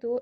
2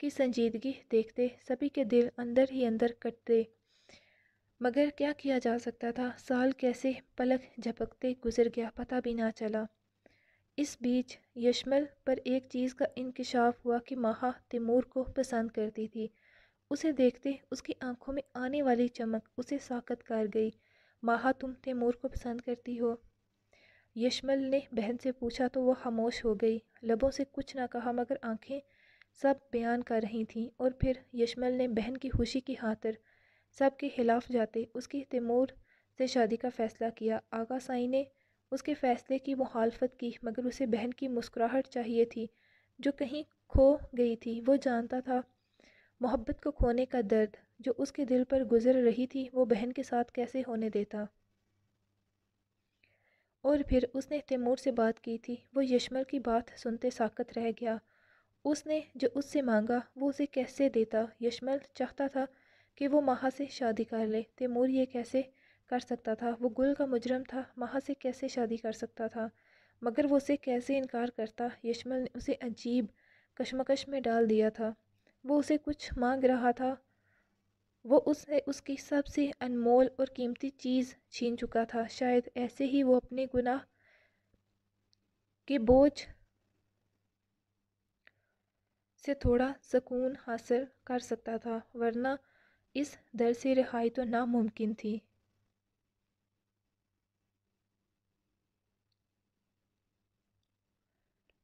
کی سنجیدگی دیکھتے سبھی کے دل اندر ہی اندر کٹتے، مگر کیا کیا جا سکتا تھا؟ سال کیسے پلک جھپکتے گزر گیا پتہ بھی نہ چلا۔ اس بیچ یشمل پر ایک چیز کا انکشاف ہوا کہ ماہا تیمور کو پسند کرتی تھی۔ اسے دیکھتے اس کی آنکھوں میں آنے والی چمک اسے ساکت کر گئی۔ ماہا تم تیمور کو پسند کرتی ہو؟ یشمل نے بہن سے پوچھا تو وہ خاموش ہو گئی، لبوں سے کچھ نہ کہا مگر آنکھیں سب بیان کر رہی تھیں۔ اور پھر یشمل نے بہن کی خوشی کی خاطر سب کے خلاف جاتے اس کی تیمور سے شادی کا فیصلہ کیا۔ آغا سائی نے اس کے فیصلے کی مخالفت کی مگر اسے بہن کی مسکراہٹ چاہیے تھی جو کہیں کھو گئی تھی۔ وہ جانتا تھا محبت کو کھونے کا درد جو اس کے دل پر گزر رہی تھی وہ بہن کے ساتھ کیسے ہونے دیتا۔ اور پھر اس نے تیمور سے بات کی تھی۔ وہ یشمل کی بات سنتے ساکت رہ گیا۔ اس نے جو اس سے مانگا وہ اسے کیسے دیتا؟ یشمل چاہتا تھا کہ وہ ماہا سے شادی کر لے۔ تیمور یہ کیسے کر سکتا تھا؟ وہ گل کا مجرم تھا، ماہا سے کیسے شادی کر سکتا تھا؟ مگر وہ اسے کیسے انکار کرتا؟ یشمل نے اسے عجیب کشمکش میں ڈال دیا تھا۔ وہ اسے کچھ مانگ رہا تھا، وہ اس سے اس کی سب سے انمول اور قیمتی چیز چھین چکا تھا۔ شاید ایسے ہی وہ اپنے گناہ کے بوجھ سے تھوڑا سکون حاصل کر سکتا تھا، ورنہ اس در سے رہائی تو ناممکن تھی۔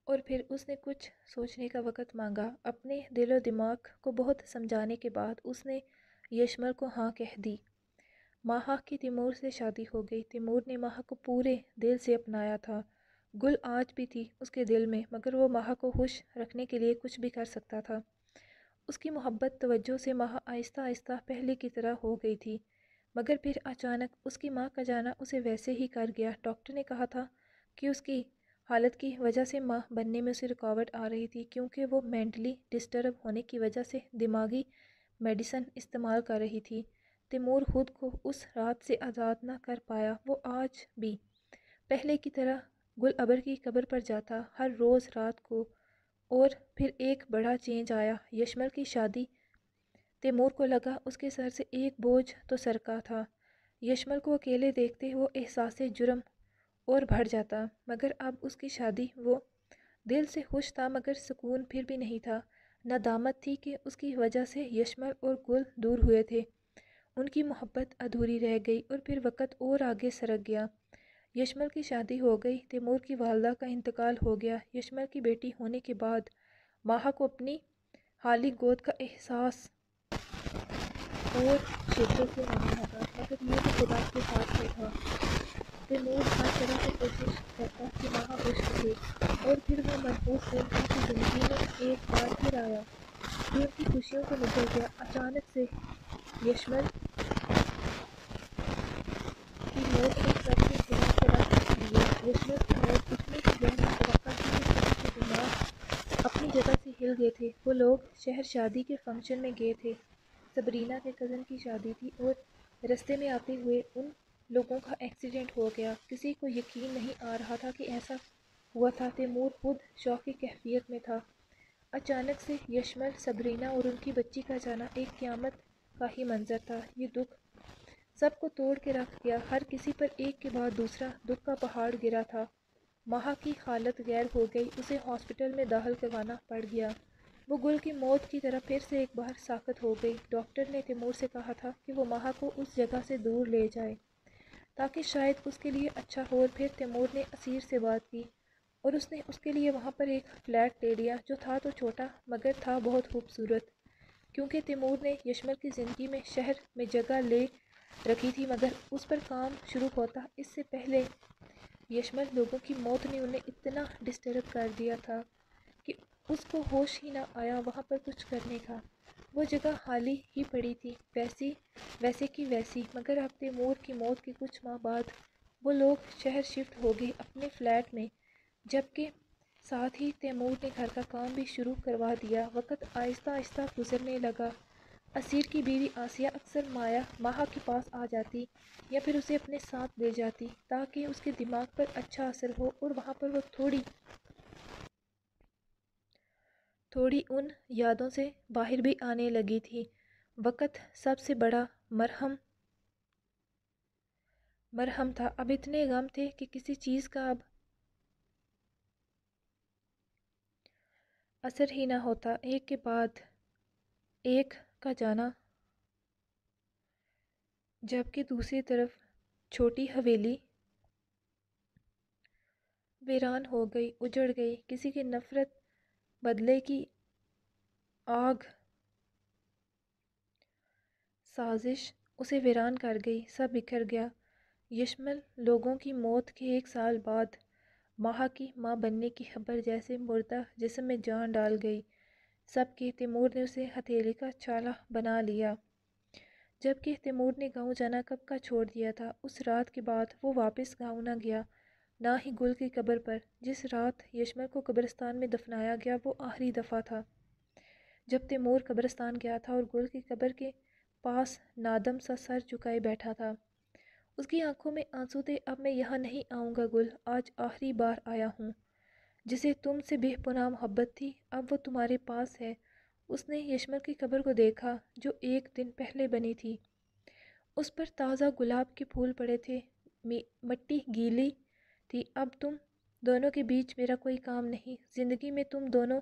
اور پھر اس نے کچھ سوچنے کا وقت مانگا۔ اپنے دل و دماغ کو بہت سمجھانے کے بعد اس نے یشمل کو ہاں کہہ دی۔ ماہا کی تیمور سے شادی ہو گئی۔ تیمور نے ماہا کو پورے دل سے اپنایا تھا۔ گل آج بھی تھی اس کے دل میں مگر وہ ماہا کو خوش رکھنے کے لیے کچھ بھی کر سکتا تھا۔ اس کی محبت توجہ سے ماہا آہستہ آہستہ پہلے کی طرح ہو گئی تھی، مگر پھر اچانک اس کی ماں کا جانا اسے ویسے ہی کر گیا۔ ڈاکٹر نے کہا تھا کہ اس کی حالت کی وجہ سے ماں بننے میں اسے رکاوٹ آ رہی تھی کیونکہ وہ مینٹلی ڈسٹرب ہونے کی وجہ سے دماغی میڈیسن استعمال کر رہی تھی۔ تیمور خود کو اس رات سے آزاد نہ کر پایا۔ وہ آج بھی پہلے کی طرح گل ابر کی قبر پر جاتا ہر روز رات کو۔ اور پھر ایک بڑا چینج آیا، یشمل کی شادی۔ تیمور کو لگا اس کے سر سے ایک بوجھ تو سرکا تھا۔ یشمل کو اکیلے دیکھتے وہ احساس جرم اور بڑھ جاتا، مگر اب اس کی شادی۔ وہ دل سے خوش تھا مگر سکون پھر بھی نہیں تھا۔ ندامت تھی کہ اس کی وجہ سے یشمل اور گل دور ہوئے تھے، ان کی محبت ادھوری رہ گئی۔ اور پھر وقت اور آگے سرک گیا۔ یشمل کی شادی ہو گئی، تیمور کی والدہ کا انتقال ہو گیا۔ یشمل کی بیٹی ہونے کے بعد ماہا کو اپنی خالی گود کا احساس اور شدت سے نہیں ہوتا، مگر یہ کہ خدا کے ساتھ ہی تھا۔ تیمور ہر طرح سے کوشش کرتا کہ ماہا خوش رہے، اور پھر وہ منحوس دن ان کی زندگی میں ایک بار پھر آیا جو ان کی خوشیوں کو نگل گیا۔ اچانک سے یشمل کی موت نے سب کے دماغ خراب کر دیے۔ یشمل کی موت اتنی غیر متوقع تھی کہ سب کے دماغ اپنی جگہ سے ہل گئے تھے۔ وہ لوگ شہر شادی کے فنکشن میں گئے تھے، سبرینا کے کزن کی شادی تھی، اور رستے میں آتے ہوئے ان لوگوں کا ایکسیڈنٹ ہو گیا۔ کسی کو یقین نہیں آ رہا تھا کہ ایسا ہوا تھا۔ تیمور خود شوق کی کیفیت میں تھا۔ اچانک سے یشمل، سبرینا اور ان کی بچی کا جانا ایک قیامت کا ہی منظر تھا۔ یہ دکھ سب کو توڑ کے رکھ گیا۔ ہر کسی پر ایک کے بعد دوسرا دکھ کا پہاڑ گرا تھا۔ ماہا کی حالت غیر ہو گئی، اسے ہاسپٹل میں داخل کروانا پڑ گیا۔ وہ گل کی موت کی طرح پھر سے ایک بار ساکت ہو گئی۔ ڈاکٹر نے تیمور سے کہا تھا کہ وہ ماہا کو اس جگہ سے دور لے جائے تاکہ شاید اس کے لیے اچھا ہو۔ اور پھر تیمور نے اسیر سے بات کی اور اس نے اس کے لیے وہاں پر ایک فلیٹ لے لیا جو تھا تو چھوٹا مگر تھا بہت خوبصورت، کیونکہ تیمور نے یشمل کی زندگی میں شہر میں جگہ لے رکھی تھی مگر اس پر کام شروع ہوتا اس سے پہلے یشمل لوگوں کی موت نے انہیں اتنا ڈسٹرب کر دیا تھا کہ اس کو ہوش ہی نہ آیا وہاں پر کچھ کرنے کا۔ وہ جگہ خالی ہی پڑی تھی، ویسے کی ویسی، مگر اب تیمور کی موت کے کچھ ماہ بعد وہ لوگ شہر شفٹ ہو گئے اپنے فلیٹ میں، جبکہ ساتھ ہی تیمور نے گھر کا کام بھی شروع کروا دیا۔ وقت آہستہ آہستہ گزرنے لگا۔ اسیر کی بیوی آسیہ اکثر ماہا کے پاس آ جاتی یا پھر اسے اپنے ساتھ لے جاتی تاکہ اس کے دماغ پر اچھا اثر ہو اور وہاں پر وہ تھوڑی ان یادوں سے باہر بھی آنے لگی تھی۔ وقت سب سے بڑا مرہم تھا۔ اب اتنے غم تھے کہ کسی چیز کا اب اثر ہی نہ ہوتا۔ ایک کے بعد ایک کا جانا، جبکہ دوسری طرف چھوٹی حویلی ویران ہو گئی، اجڑ گئی۔ کسی کی نفرت بدلے کی آگ سازش اسے ویران کر گئی، سب بکھر گیا۔ یشمل لوگوں کی موت کے 1 سال بعد ماہا کی ماں بننے کی خبر جیسے مردہ جسم میں جان ڈال گئی سب کے۔ تیمور نے اسے ہتھیلی کا چالہ بنا لیا، جبکہ تیمور نے گاؤں جانا کب کا چھوڑ دیا تھا۔ اس رات کے بعد وہ واپس گاؤں نہ گیا، نہ ہی گل کی قبر پر۔ جس رات یشمل کو قبرستان میں دفنایا گیا وہ آخری دفعہ تھا جب تیمور قبرستان گیا تھا اور گل کی قبر کے پاس نادم سا سر جھکائے بیٹھا تھا۔ اس کی آنکھوں میں آنسو تھے۔ اب میں یہاں نہیں آؤں گا گل، آج آخری بار آیا ہوں۔ جسے تم سے بے پناہ محبت تھی اب وہ تمہارے پاس ہے۔ اس نے یشمل کی قبر کو دیکھا جو 1 دن پہلے بنی تھی۔ اس پر تازہ گلاب کے پھول پڑے تھے، مٹی گیلی تھی۔ اب تم دونوں کے بیچ میرا کوئی کام نہیں، زندگی میں تم دونوں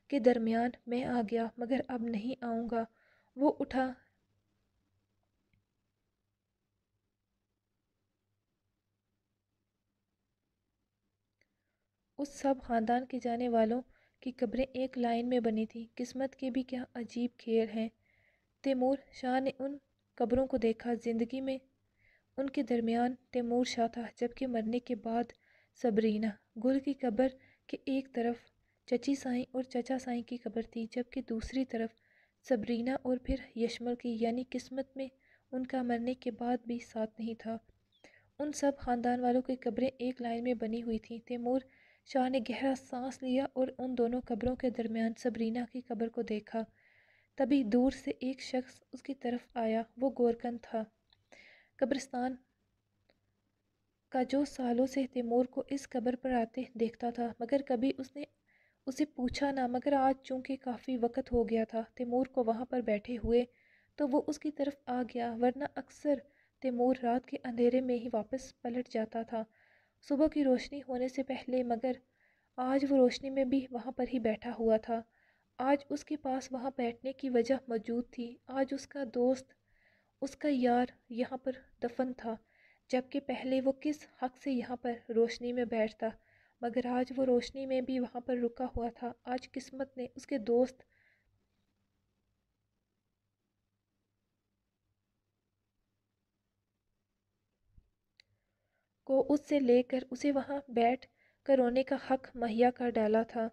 کے درمیان میں آ گیا، مگر اب نہیں آؤں گا۔ وہ اٹھا، اس سب خاندان کے جانے والوں کی قبریں ایک لائن میں بنی تھیں۔ قسمت کے بھی کیا عجیب کھیل ہیں۔ تیمور شاہ نے ان قبروں کو دیکھا۔ زندگی میں ان کے درمیان تیمور شاہ تھا، جبکہ مرنے کے بعد صبرینہ۔ گل کی قبر کے ایک طرف چچی سائیں اور چچا سائیں کی قبر تھی، جبکہ دوسری طرف صبرینہ اور پھر یشمل کی، یعنی قسمت میں ان کا مرنے کے بعد بھی ساتھ نہیں تھا۔ ان سب خاندان والوں کی قبریں ایک لائن میں بنی ہوئی تھیں۔ تیمور شاہ نے گہرا سانس لیا اور ان دونوں قبروں کے درمیان صبرینہ کی قبر کو دیکھا۔ تبھی دور سے ایک شخص اس کی طرف آیا۔ وہ گورکن تھا، قبرستان کا، جو سالوں سے تیمور کو اس قبر پر آتے دیکھتا تھا، مگر کبھی اس نے اسے پوچھا نہ۔ مگر آج چونکہ کافی وقت ہو گیا تھا تیمور کو وہاں پر بیٹھے ہوئے، تو وہ اس کی طرف آ گیا، ورنہ اکثر تیمور رات کے اندھیرے میں ہی واپس پلٹ جاتا تھا صبح کی روشنی ہونے سے پہلے۔ مگر آج وہ روشنی میں بھی وہاں پر ہی بیٹھا ہوا تھا۔ آج اس کے پاس وہاں بیٹھنے کی وجہ موجود تھی۔ آج اس کا دوست، اس کا یار یہاں پر دفن تھا، جبکہ پہلے وہ کس حق سے یہاں پر روشنی میں بیٹھتا، مگر آج وہ روشنی میں بھی وہاں پر رکا ہوا تھا۔ آج قسمت نے اس کے دوست کو اس سے لے کر اسے وہاں بیٹھ کر رونے کا حق مہیا کر ڈالا تھا۔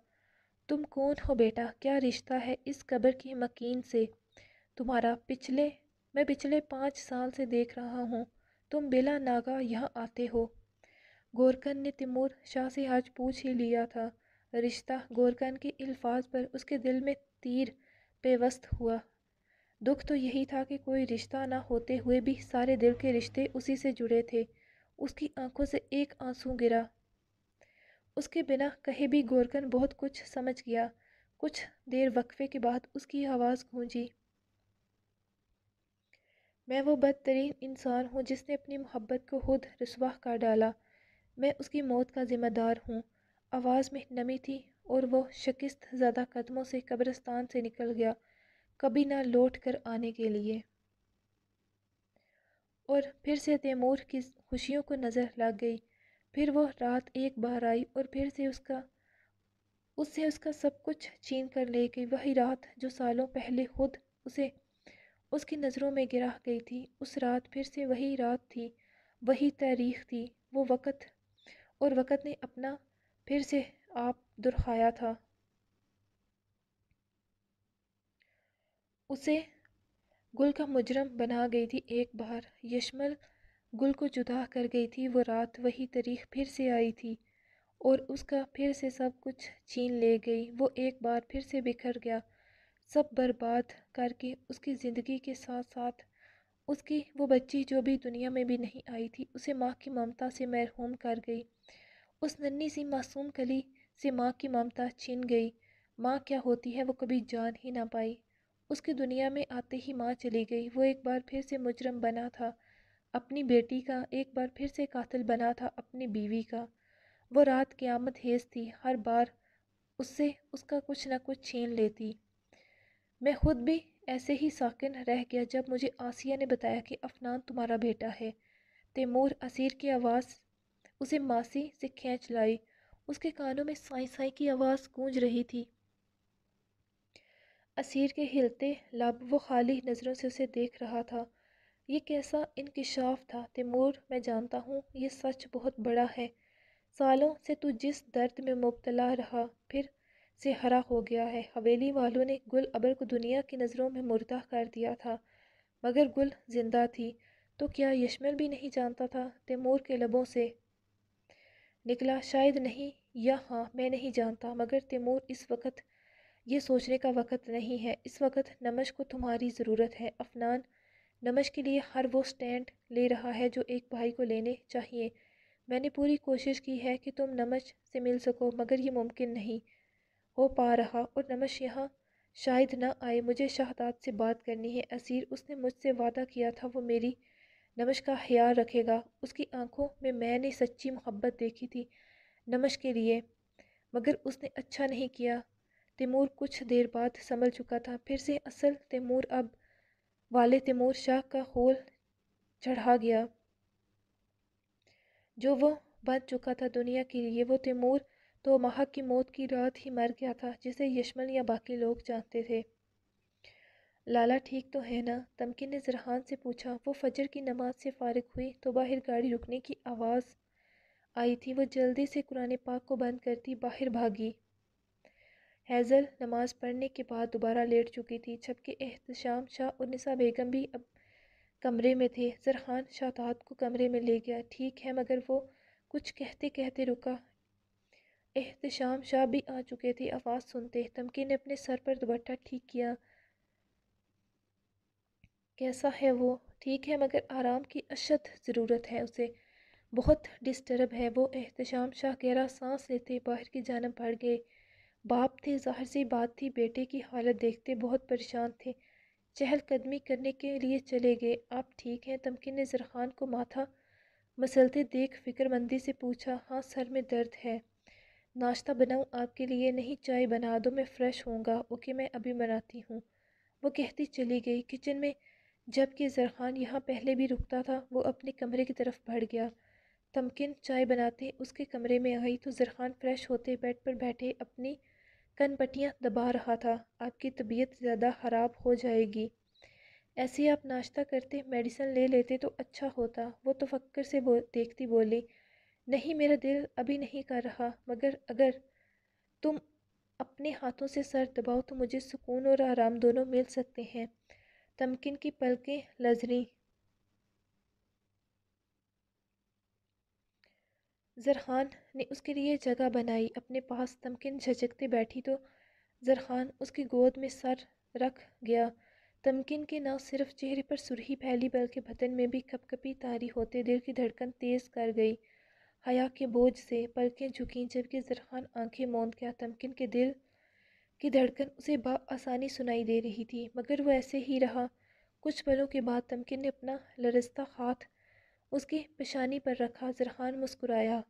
تم کون ہو بیٹا؟ کیا رشتہ ہے اس قبر کی مکین سے تمہارا؟ میں پچھلے 5 سال سے دیکھ رہا ہوں تم بلا ناگہ یہاں آتے ہو۔ گورکن نے تیمور شاہ سے آج پوچھ ہی لیا تھا۔ رشتہ؟ گورکن کے الفاظ پر اس کے دل میں تیر پیوست ہوا۔ دکھ تو یہی تھا کہ کوئی رشتہ نہ ہوتے ہوئے بھی سارے دل کے رشتے اسی سے جڑے تھے۔ اس کی آنکھوں سے ایک آنسو گرا۔ اس کے بنا کہے بھی گورکن بہت کچھ سمجھ گیا۔ کچھ دیر وقفے کے بعد اس کی آواز گونجی، میں وہ بدترین انسان ہوں جس نے اپنی محبت کو خود رسوا کر ڈالا۔ میں اس کی موت کا ذمہ دار ہوں۔ آواز میں نمی تھی اور وہ شکست زدہ قدموں سے قبرستان سے نکل گیا، کبھی نہ لوٹ کر آنے کے لیے۔ اور پھر سے تیمور کی خوشیوں کو نظر لگ گئی۔ پھر وہ رات ایک بار آئی اور پھر سے اس سے اس کا سب کچھ چھین کر لے گئی۔ وہی رات جو سالوں پہلے خود اسے اس کی نظروں میں گرا گئی تھی۔ اس رات پھر سے وہی رات تھی، وہی تاریخ تھی، وہ وقت، اور وقت نے اپنا پھر سے آپ دکھایا تھا۔ اسے گل کا مجرم بنا گئی تھی ایک بار۔ یشمل گل کو جدا کر گئی تھی۔ وہ رات، وہی تاریخ پھر سے آئی تھی اور اس کا پھر سے سب کچھ چھین لے گئی۔ وہ ایک بار پھر سے بکھر گیا، سب برباد کر کے۔ اس کی زندگی کے ساتھ ساتھ اس کی وہ بچی جو بھی دنیا میں بھی نہیں آئی تھی، اسے ماں کی ممتا سے محروم کر گئی۔ اس ننھی سی معصوم کلی سے ماں کی ممتا چھن گئی۔ ماں کیا ہوتی ہے وہ کبھی جان ہی نہ پائی۔ اس کی دنیا میں آتے ہی ماں چلی گئی۔ وہ ایک بار پھر سے مجرم بنا تھا اپنی بیٹی کا، ایک بار پھر سے قاتل بنا تھا اپنی بیوی کا۔ وہ رات قیامت خیز تھی، ہر بار اس سے اس کا کچھ نہ کچھ چھین لیتی۔ میں خود بھی ایسے ہی ساکن رہ گیا جب مجھے آسیہ نے بتایا کہ افنان تمہارا بیٹا ہے۔ تیمور اسیر کی آواز اسے ماسی سے کھینچ لائی۔ اس کے کانوں میں سائیں سائیں کی آواز گونج رہی تھی۔ اسیر کے ہلتے لب، وہ خالی نظروں سے اسے دیکھ رہا تھا۔ یہ کیسا انکشاف تھا؟ تیمور، میں جانتا ہوں یہ سچ بہت بڑا ہے۔ سالوں سے تو جس درد میں مبتلا رہا پھر سے ہرا ہو گیا ہے۔ حویلی والوں نے گل ابر کو دنیا کی نظروں میں مردہ کر دیا تھا، مگر گل زندہ تھی۔ تو کیا یشمل بھی نہیں جانتا تھا؟ تیمور کے لبوں سے نکلا، شاید نہیں، یا ہاں، میں نہیں جانتا۔ مگر تیمور، اس وقت یہ سوچنے کا وقت نہیں ہے۔ اس وقت نمش کو تمہاری ضرورت ہے۔ افنان نمش کے لیے ہر وہ سٹینڈ لے رہا ہے جو ایک بھائی کو لینے چاہیے۔ میں نے پوری کوشش کی ہے کہ تم نمش سے مل سکو، مگر یہ ممکن نہیں ہو پا رہا، اور نمش یہاں شاید نہ آئے۔ مجھے شہزاد سے بات کرنی ہے۔ اسیر، اس نے مجھ سے وعدہ کیا تھا وہ میری نمش کا خیال رکھے گا۔ اس کی آنکھوں میں نے سچی محبت دیکھی تھی نمش کے لیے، مگر اس نے اچھا نہیں کیا۔ تیمور کچھ دیر بعد سنبھل چکا تھا۔ پھر سے اصل تیمور اب والے تیمور شاہ کا خول چڑھا گیا جو وہ بن چکا تھا دنیا کے لیے۔ وہ تیمور تو مہک کی موت کی رات ہی مر گیا تھا، جسے یشمل یا باقی لوگ جانتے تھے۔ لالا ٹھیک تو ہے نا؟ تمکن نے زرحان سے پوچھا۔ وہ فجر کی نماز سے فارغ ہوئی تو باہر گاڑی رکنے کی آواز آئی تھی۔ وہ جلدی سے قرآن پاک کو بند کرتی باہر بھاگی۔ ہیزل نماز پڑھنے کے بعد دوبارہ لیٹ چکی تھی، جبکہ احتشام شاہ اور نساء بیگم بھی اب کمرے میں تھے۔ زرحان شہزاد کو کمرے میں لے گیا۔ ٹھیک ہے، مگر وہ کچھ کہتے کہتے رکا۔ احتشام شاہ بھی آ چکے تھے۔ آواز سنتے تمکن نے اپنے سر پر دوپٹہ ٹھیک کیا۔ کیسا ہے وہ؟ ٹھیک ہے، مگر آرام کی اشد ضرورت ہے اسے، بہت ڈسٹرب ہے وہ۔ احتشام شاہ گہرا سانس لیتے باہر کی جانب بڑھ گئے۔ باپ تھے، ظاہر سی بات تھی، بیٹے کی حالت دیکھتے بہت پریشان تھے۔ چہل قدمی کرنے کے لیے چلے گئے۔ آپ ٹھیک ہیں؟ تمکن نے زرحان کو ماتھا مسلتے دیکھ فکر مندی سے پوچھا۔ ہاں، سر میں درد ہے۔ ناشتہ بناؤں آپ کے لیے؟ نہیں، چائے بنا دو، میں فریش ہوں گا۔ اوکے، میں ابھی بناتی ہوں، وہ کہتی چلی گئی۔ کچن میں جب کہ زرحان یہاں پہلے بھی رکتا تھا، وہ اپنے کمرے کی طرف بڑھ گیا۔ تمکن چائے بناتے اس کے کمرے میں آئی تو زرحان فریش ہوتے بیڈ پر بیٹھے اپنی کن پٹیاں دبا رہا تھا۔ آپ کی طبیعت زیادہ خراب ہو جائے گی، ایسے آپ ناشتہ کرتے، میڈیسن لے لیتے تو اچھا ہوتا، وہ تفکر سے دیکھتی بولی۔ نہیں، میرا دل ابھی نہیں کر رہا، مگر اگر تم اپنے ہاتھوں سے سر دباؤ تو مجھے سکون اور آرام دونوں مل سکتے ہیں۔ تمکن کی پلکیں لرزیں۔ زرحان نے اس کے لیے جگہ بنائی اپنے پاس۔ تمکن جھجکتے بیٹھی تو زرحان اس کی گود میں سر رکھ گیا۔ تمکن کے نہ صرف چہرے پر سرخی پھیلی بلکہ بدن میں بھی کپ کپی طاری ہوتے دل کی دھڑکن تیز کر گئی۔ حیا کے بوجھ سے پلکیں جھکیں جبکہ زرحان آنکھیں موند گیا۔ تمکن کے دل کی دھڑکن اسے بآسانی سنائی دے رہی تھی، مگر وہ ایسے ہی رہا۔ کچھ پلوں کے بعد تمکن نے اپنا لرزتا ہاتھ اس کی پیشانی پر رکھا۔ زرحان مسکرایا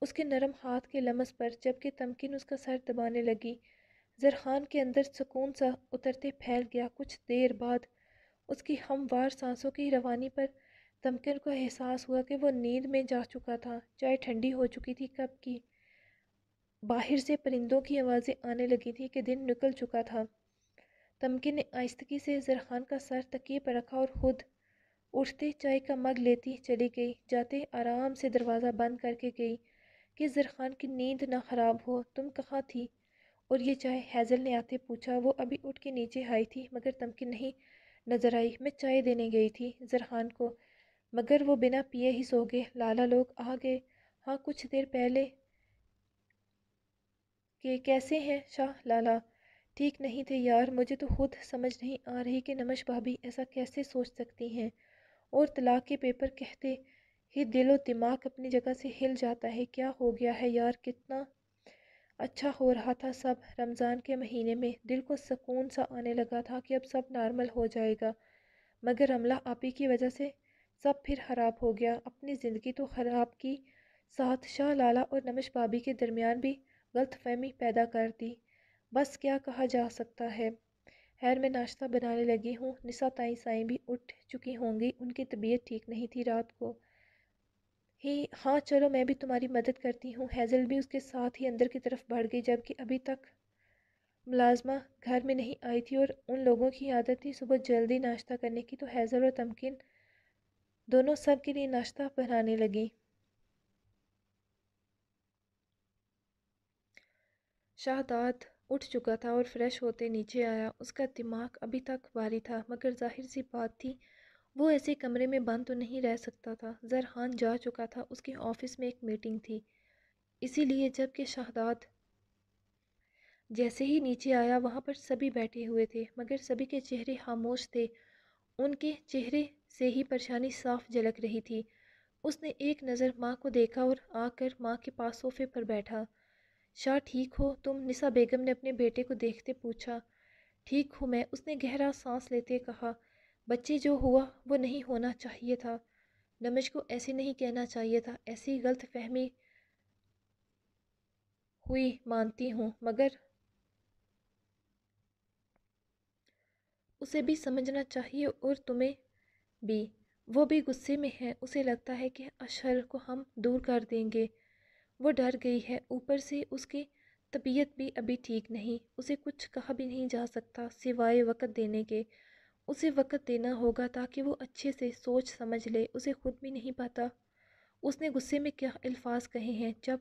اس کے نرم ہاتھ کے لمس پر، جبکہ تمکن اس کا سر دبانے لگی۔ زرحان کے اندر سکون سا اترتے پھیل گیا۔ کچھ دیر بعد اس کی ہموار سانسوں کی روانی پر تمکن کو احساس ہوا کہ وہ نیند میں جا چکا تھا۔ چائے ٹھنڈی ہو چکی تھی کپ کی۔ باہر سے پرندوں کی آوازیں آنے لگی تھی کہ دن نکل چکا تھا۔ تمکن نے آہستگی سے زرحان کا سر تکیے پر رکھا اور خود اٹھتے چائے کا مگ لیتی چلی گئی۔ جاتے آرام سے دروازہ بند کر کے گئی کہ زرحان کی نیند نہ خراب ہو۔ تم کہاں تھی اور یہ چائے؟ ہیزل نے آتے پوچھا۔ وہ ابھی اٹھ کے نیچے آئی تھی، مگر تمکن نہیں نظر آئی۔ میں چائے دینے گئی تھی زرحان کو، مگر وہ بنا پیے ہی سو گئے۔ لالا لوگ آ گئے؟ ہاں، کچھ دیر پہلے۔ کہ کیسے ہیں شاہ لالا؟ ٹھیک نہیں تھے یار، مجھے تو خود سمجھ نہیں آ رہی کہ نمش بھابھی ایسا کیسے سوچ سکتی ہیں، اور طلاق کے پیپر کہتے ہی دل و دماغ اپنی جگہ سے ہل جاتا ہے۔ کیا ہو گیا ہے یار؟ کتنا اچھا ہو رہا تھا سب۔ رمضان کے مہینے میں دل کو سکون سا آنے لگا تھا کہ اب سب نارمل ہو جائے گا، مگر رملہ آپی کی وجہ سے سب پھر خراب ہو گیا۔ اپنی زندگی تو خراب کی، ساتھ شاہ لالا اور نمش بھابی کے درمیان بھی غلط فہمی پیدا کر دی۔ بس کیا کہا جا سکتا ہے۔ خیر میں ناشتہ بنانے لگی ہوں، نسا تائیں سائیں بھی اٹھ چکی ہوں گی، ان کی طبیعت ٹھیک نہیں تھی رات کو ہی۔ ہاں چلو میں بھی تمہاری مدد کرتی ہوں۔ ہیزل بھی اس کے ساتھ ہی اندر کی طرف بڑھ گئی، جبکہ ابھی تک ملازمہ گھر میں نہیں آئی تھی اور ان لوگوں کی عادت تھی صبح جلدی ناشتہ کرنے کی، تو ہیزل اور تمکن دونوں سب کے لیے ناشتہ بنانے لگی۔ شہداد اٹھ چکا تھا اور فریش ہوتے نیچے آیا۔ اس کا دماغ ابھی تک بھاری تھا، مگر ظاہر سی بات تھی وہ ایسے کمرے میں بند تو نہیں رہ سکتا تھا۔ زرحان جا چکا تھا، اس کے آفس میں ایک میٹنگ تھی، اسی لیے جب کہ شہداد جیسے ہی نیچے آیا وہاں پر سبھی بیٹھے ہوئے تھے، مگر سبھی کے چہرے خاموش تھے۔ ان کے چہرے سے ہی پریشانی صاف جھلک رہی تھی۔ اس نے ایک نظر ماں کو دیکھا اور آ کر ماں کے پاس صوفے پر بیٹھا۔ شاہ ٹھیک ہو تم؟ نسا بیگم نے اپنے بیٹے کو دیکھتے پوچھا۔ ٹھیک ہوں میں، اس نے گہرا سانس لیتے کہا۔ بچے جو ہوا وہ نہیں ہونا چاہیے تھا، نمش کو ایسے نہیں کہنا چاہیے تھا، ایسی غلط فہمی ہوئی مانتی ہوں، مگر اسے بھی سمجھنا چاہیے اور تمہیں بھی۔ وہ بھی غصے میں ہے، اسے لگتا ہے کہ اشہر کو ہم دور کر دیں گے۔ وہ ڈر گئی ہے، اوپر سے اس کی طبیعت بھی ابھی ٹھیک نہیں، اسے کچھ کہا بھی نہیں جا سکتا سوائے وقت دینے کے۔ اسے وقت دینا ہوگا تاکہ وہ اچھے سے سوچ سمجھ لے، اسے خود بھی نہیں پتا اس نے غصے میں کیا الفاظ کہے ہیں۔ جب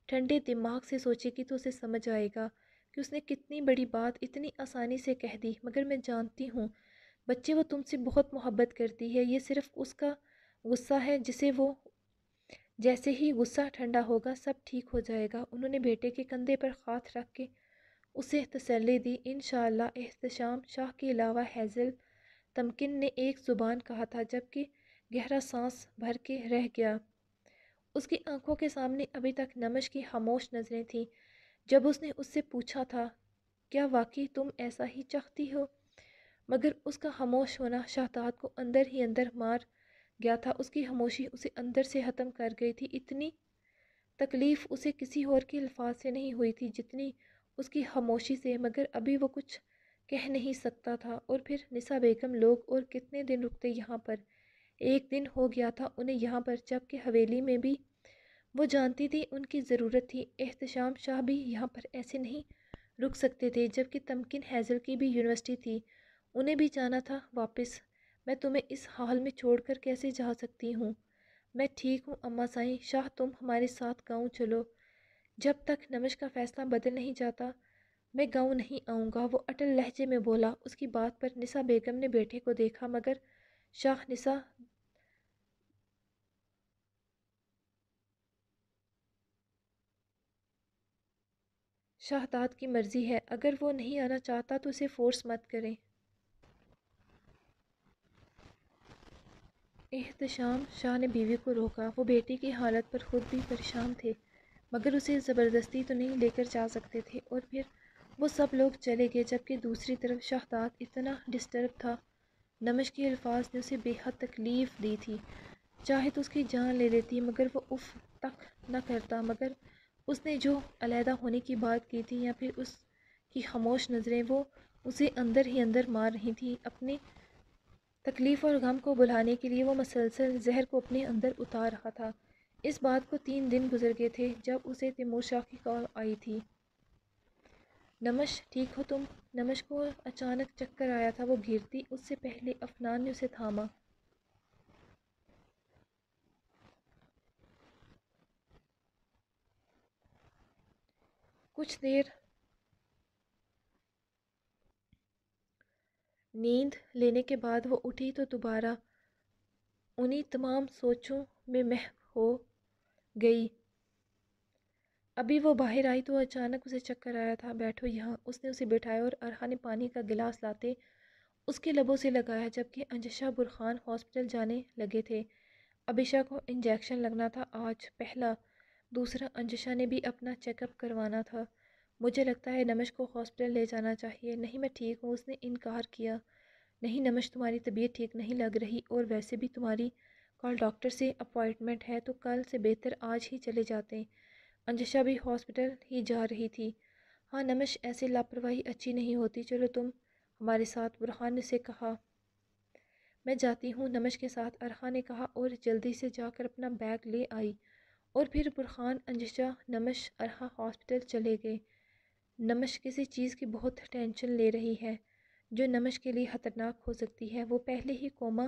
ٹھنڈے دماغ سے سوچے گی تو اسے سمجھ آئے گا کہ اس نے کتنی بڑی بات اتنی آسانی سے کہہ دی۔ مگر میں جانتی ہوں بچے وہ تم سے بہت محبت کرتی ہے، یہ صرف اس کا غصہ ہے جسے وہ جیسے ہی غصہ ٹھنڈا ہوگا سب ٹھیک ہو جائے گا۔ انہوں نے بیٹے کے کندھے پر ہاتھ رکھ کے اسے تسلی دی۔ انشاءاللہ۔ احتشام شاہ کے علاوہ ہیزل تمکن نے ایک زبان کہا تھا، جبکہ گہرا سانس بھر کے رہ گیا۔ اس کی آنکھوں کے سامنے ابھی تک نمش کی خاموش نظریں تھیں جب اس نے اس سے پوچھا تھا کیا واقعی تم ایسا ہی چاہتی ہو؟ مگر اس کا خاموش ہونا شہداد کو اندر ہی اندر مار گیا تھا۔ اس کی خاموشی اسے اندر سے ختم کر گئی تھی۔ اتنی تکلیف اسے کسی اور کے الفاظ سے نہیں ہوئی تھی جتنی اس کی خاموشی سے، مگر ابھی وہ کچھ کہہ نہیں سکتا تھا۔ اور پھر نسا بیگم لوگ اور کتنے دن رکتے یہاں پر؟ ایک دن ہو گیا تھا انہیں یہاں پر، جبکہ حویلی میں بھی وہ جانتی تھی ان کی ضرورت تھی۔ احتشام شاہ بھی یہاں پر ایسے نہیں رک سکتے تھے، جبکہ تمکن ہیزل کی بھی یونیورسٹی تھی، انہیں بھی جانا تھا واپس۔ میں تمہیں اس حال میں چھوڑ کر کیسے جا سکتی ہوں؟ میں ٹھیک ہوں اماں سائیں۔ شاہ تم ہمارے ساتھ گاؤں چلو، جب تک نمش کا فیصلہ بدل نہیں جاتا میں گاؤں نہیں آؤں گا، وہ اٹل لہجے میں بولا۔ اس کی بات پر نسا بیگم نے بیٹے کو دیکھا، مگر شاہ نسا شہداد کی مرضی ہے، اگر وہ نہیں آنا چاہتا تو اسے فورس مت کریں۔ احتشام شاہ نے بیوی کو روکا، وہ بیٹی کی حالت پر خود بھی پریشان تھے، مگر اسے زبردستی تو نہیں لے کر جا سکتے تھے۔ اور پھر وہ سب لوگ چلے گئے، جبکہ دوسری طرف شہداد اتنا ڈسٹرب تھا۔ نمش کے الفاظ نے اسے بے حد تکلیف دی تھی، چاہے تو اس کی جان لے لیتی مگر وہ اف تک نہ کرتا۔ مگر اس نے جو علیحدہ ہونے کی بات کی تھی یا پھر اس کی خاموش نظریں، وہ اسے اندر ہی اندر مار رہی تھیں۔ اپنی تکلیف اور غم کو بھلانے کے لیے وہ مسلسل زہر کو اپنے اندر اتار رہا تھا۔ اس بات کو 3 دن گزر گئے تھے جب اسے تیمور شاہ کی کال آئی تھی۔ نمش ٹھیک ہو تم؟ نمش کو اچانک چکر آیا تھا، وہ گرتی اس سے پہلے افنان نے اسے تھاما۔ کچھ دیر نیند لینے کے بعد وہ اٹھی تو دوبارہ انہی تمام سوچوں میں محو ہو گئی۔ ابھی وہ باہر آئی تو اچانک اسے چکر آیا تھا۔ بیٹھو یہاں، اس نے اسے بٹھایا اور ارحا نے پانی کا گلاس لاتے اس کے لبوں سے لگایا، جبکہ انجشا برخان ہاسپٹل جانے لگے تھے۔ ابیشا کو انجیکشن لگنا تھا آج، پہلا۔ دوسرا انجشا نے بھی اپنا چیک اپ کروانا تھا۔ مجھے لگتا ہے نمش کو ہاسپٹل لے جانا چاہیے۔ نہیں میں ٹھیک ہوں، اس نے انکار کیا۔ نہیں نمش، تمہاری طبیعت ٹھیک نہیں لگ رہی، اور ویسے بھی تمہاری کل ڈاکٹر سے اپوائنٹمنٹ ہے، تو کل سے بہتر آج ہی چلے جاتے ہیں۔ انجشا بھی ہاسپٹل ہی جا رہی تھی۔ ہاں نمش، ایسے لاپرواہی اچھی نہیں ہوتی، چلو تم ہمارے ساتھ، برہان نے سے کہا۔ میں جاتی ہوں نمش کے ساتھ، ارحا نے کہا اور جلدی سے جا کر اپنا بیگ لے آئی، اور پھر برہان، انجشا، نمش، ارحا ہاسپٹل چلے گئے۔ نمش کسی چیز کی بہت ٹینشن لے رہی ہے جو نمش کے لیے خطرناک ہو سکتی ہے۔ وہ پہلے ہی کوما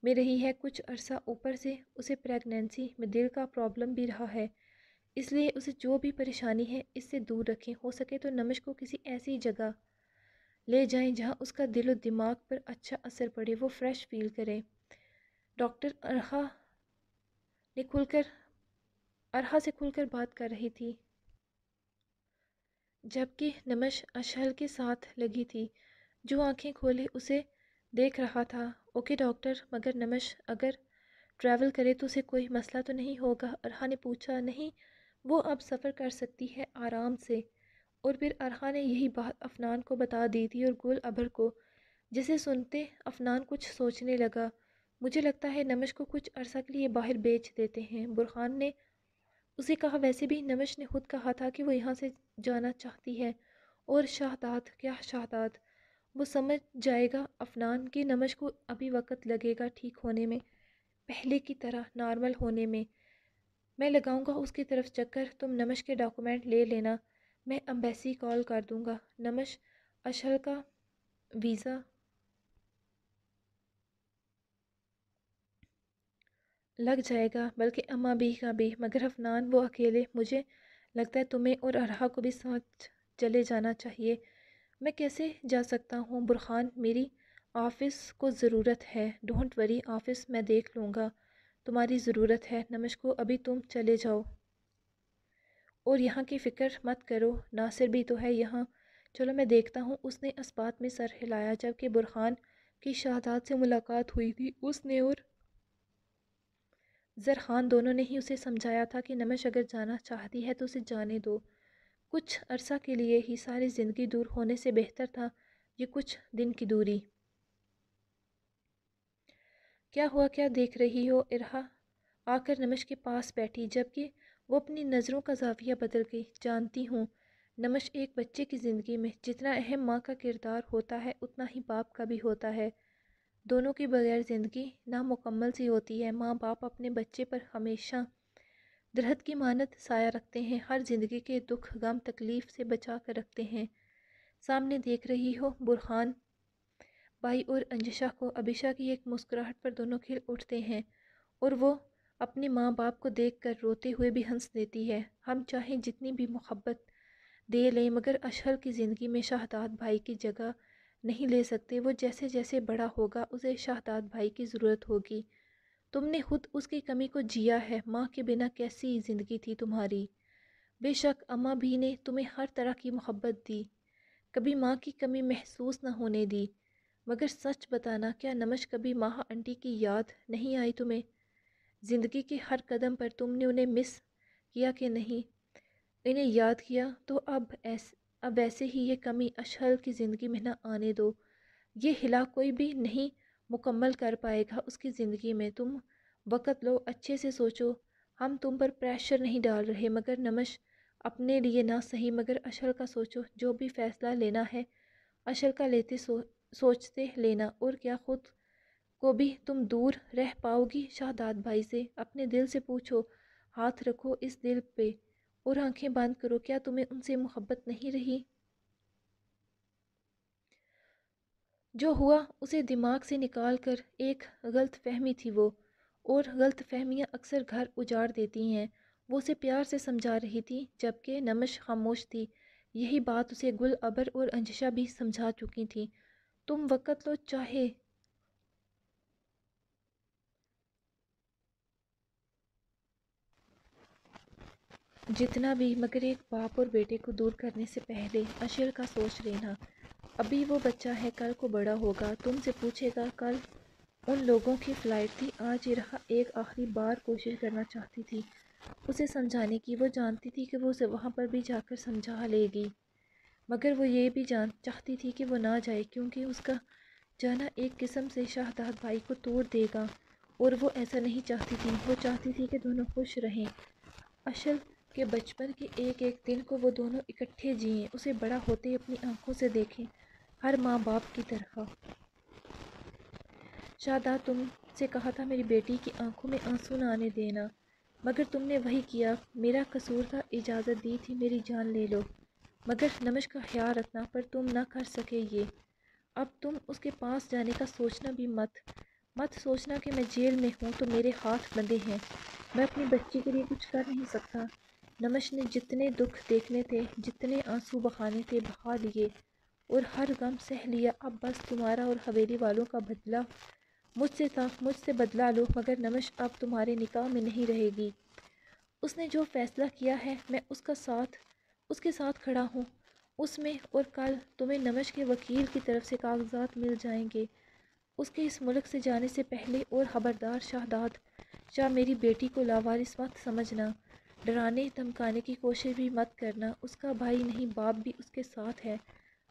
میں رہی ہے کچھ عرصہ، اوپر سے اسے پریگنینسی میں دل کا پرابلم بھی رہا ہے، اس لیے اسے جو بھی پریشانی ہے اس سے دور رکھیں۔ ہو سکے تو نمش کو کسی ایسی جگہ لے جائیں جہاں اس کا دل و دماغ پر اچھا اثر پڑے، وہ فریش فیل کرے۔ ڈاکٹر ارحا سے کھل کر بات کر رہی تھی، جبکہ نمش اشہل کے ساتھ لگی تھی جو آنکھیں کھولے اسے دیکھ رہا تھا۔ اوکے ڈاکٹر، مگر نمش اگر ٹریول کرے تو اسے کوئی مسئلہ تو نہیں ہوگا؟ ارحا نے پوچھا۔ نہیں، وہ اب سفر کر سکتی ہے آرام سے۔ اور پھر ارحا نے یہی بات افنان کو بتا دی تھی اور گل ابر کو، جسے سنتے افنان کچھ سوچنے لگا۔ مجھے لگتا ہے نمش کو کچھ عرصہ کے لیے باہر بیچ دیتے ہیں، برہان نے اسے کہا۔ ویسے بھی نمش نے خود کہا تھا کہ وہ یہاں سے جانا چاہتی ہے، اور شہداد، کیا شہداد، وہ سمجھ جائے گا افنان کہ نمش کو ابھی وقت لگے گا ٹھیک ہونے میں، پہلے کی طرح نارمل ہونے میں۔ میں لگاؤں گا اس کی طرف چکر، تم نمش کے ڈاکومنٹ لے لینا، میں امبیسی کال کر دوں گا۔ نمش، اشہل کا ویزا لگ جائے گا، بلکہ اماں بھی کا بھی، مگر افنان وہ اکیلے، مجھے لگتا ہے تمہیں اور ارحا کو بھی ساتھ چلے جانا چاہیے۔ میں کیسے جا سکتا ہوں برہان؟ میری آفس کو ضرورت ہے۔ ڈونٹ وری، آفس میں دیکھ لوں گا، تمہاری ضرورت ہے نمش کو، ابھی تم چلے جاؤ اور یہاں کی فکر مت کرو، ناصر بھی تو ہے یہاں۔ چلو میں دیکھتا ہوں۔ اس نے اس بات میں سر ہلایا جبکہ برہان کی شہداد سے ملاقات ہوئی تھی۔ اس نے اور زرحان دونوں نے ہی اسے سمجھایا تھا کہ نمش اگر جانا چاہتی ہے تو اسے جانے دو، کچھ عرصہ کے لیے ہی، ساری زندگی دور ہونے سے بہتر تھا یہ کچھ دن کی دوری۔ کیا ہوا، کیا دیکھ رہی ہو؟ ارحا آ کر نمش کے پاس بیٹھی، جبکہ وہ اپنی نظروں کا زاویہ بدل گئی۔ جانتی ہوں نمش، ایک بچے کی زندگی میں جتنا اہم ماں کا کردار ہوتا ہے اتنا ہی باپ کا بھی ہوتا ہے۔ دونوں کے بغیر زندگی نامکمل سی ہوتی ہے۔ ماں باپ اپنے بچے پر ہمیشہ درخت کی مانند سایہ رکھتے ہیں، ہر زندگی کے دکھ غم تکلیف سے بچا کر رکھتے ہیں۔ سامنے دیکھ رہی ہو برہان بھائی اور انجشا کو؟ ابیشا کی ایک مسکراہٹ پر دونوں کھل اٹھتے ہیں اور وہ اپنے ماں باپ کو دیکھ کر روتے ہوئے بھی ہنس دیتی ہے۔ ہم چاہیں جتنی بھی محبت دے لیں مگر اشہل کی زندگی میں شہداد بھائی کی جگہ نہیں لے سکتے۔ وہ جیسے جیسے بڑا ہوگا اسے شہداد بھائی کی ضرورت ہوگی۔ تم نے خود اس کی کمی کو جیا ہے، ماں کے بنا کیسی زندگی تھی تمہاری؟ بے شک اماں بھی نے تمہیں ہر طرح کی محبت دی، کبھی ماں کی کمی محسوس نہ ہونے دی، مگر سچ بتانا، کیا نمش کبھی ماہ انٹی کی یاد نہیں آئی تمہیں؟ زندگی کے ہر قدم پر تم نے انہیں مس کیا کہ نہیں؟ انہیں یاد کیا تو اب ویسے ہی یہ کمی اشہل کی زندگی میں نہ آنے دو۔ یہ ہلا کوئی بھی نہیں مکمل کر پائے گا اس کی زندگی میں۔ تم وقت لو، اچھے سے سوچو، ہم تم پر پریشر نہیں ڈال رہے، مگر نمش اپنے لیے نہ صحیح مگر اشہل کا سوچو، جو بھی فیصلہ لینا ہے اشہل کا لیتے سوچتے لینا۔ اور کیا خود کو بھی تم دور رہ پاؤ گی شہداد بھائی سے؟ اپنے دل سے پوچھو، ہاتھ رکھو اس دل پہ اور آنکھیں بند کرو، کیا تمہیں ان سے محبت نہیں رہی؟ جو ہوا اسے دماغ سے نکال کر، ایک غلط فہمی تھی وہ، اور غلط فہمیاں اکثر گھر اجاڑ دیتی ہیں۔ وہ اسے پیار سے سمجھا رہی تھی جبکہ نمش خاموش تھی۔ یہی بات اسے گل ابر اور انجشا بھی سمجھا چکی تھیں۔ تم وقت لو، چاہے جتنا بھی، مگر ایک باپ اور بیٹے کو دور کرنے سے پہلے اشہل کا سوچ لینا۔ ابھی وہ بچہ ہے، کل کو بڑا ہوگا، تم سے پوچھے گا۔ کل ان لوگوں کی فلائٹ تھی، آج ارحا ایک آخری بار کوشش کرنا چاہتی تھی اسے سمجھانے کی۔ وہ جانتی تھی کہ وہ اسے وہاں پر بھی جا کر سمجھا لے گی، مگر وہ یہ بھی چاہتی تھی کہ وہ نہ جائے، کیونکہ اس کا جانا ایک قسم سے شہزاد بھائی کو توڑ دے گا، اور وہ ایسا نہیں چاہتی تھی۔ وہ چاہتی تھی کہ دونوں خوش رہیں، اشل کے بچپن کے ایک ایک دن کو وہ دونوں اکٹھے جئیں، اسے بڑا ہوتے اپنی آنکھوں سے دیکھیں، ہر ماں باپ کی طرح۔ شہزاد، تم سے کہا تھا میری بیٹی کی آنکھوں میں آنسو نہ آنے دینا، مگر تم نے وہی کیا۔ میرا قصور تھا، اجازت دی تھی میری جان لے لو، مگر نمش کا خیال رکھنا، پر تم نہ کر سکے یہ۔ اب تم اس کے پاس جانے کا سوچنا بھی مت سوچنا کہ میں جیل میں ہوں تو میرے ہاتھ بندھے ہیں، میں اپنی بچی کے لیے کچھ کر نہیں سکتا۔ نمش نے جتنے دکھ دیکھنے تھے، جتنے آنسو بہانے تھے بہا لیے، اور ہر غم سہ لیا۔ اب بس تمہارا اور حویلی والوں کا بدلہ مجھ سے بدلا لو، مگر نمش اب تمہارے نکاح میں نہیں رہے گی۔ اس نے جو فیصلہ کیا ہے، میں اس کے ساتھ کھڑا ہوں اس میں، اور کل تمہیں نمش کے وکیل کی طرف سے کاغذات مل جائیں گے اس کے اس ملک سے جانے سے پہلے۔ اور خبردار شہزاد شاہ، میری بیٹی کو لاوارث مت سمجھنا، ڈرانے دھمکانے کی کوشش بھی مت کرنا، اس کا بھائی نہیں باپ بھی اس کے ساتھ ہے۔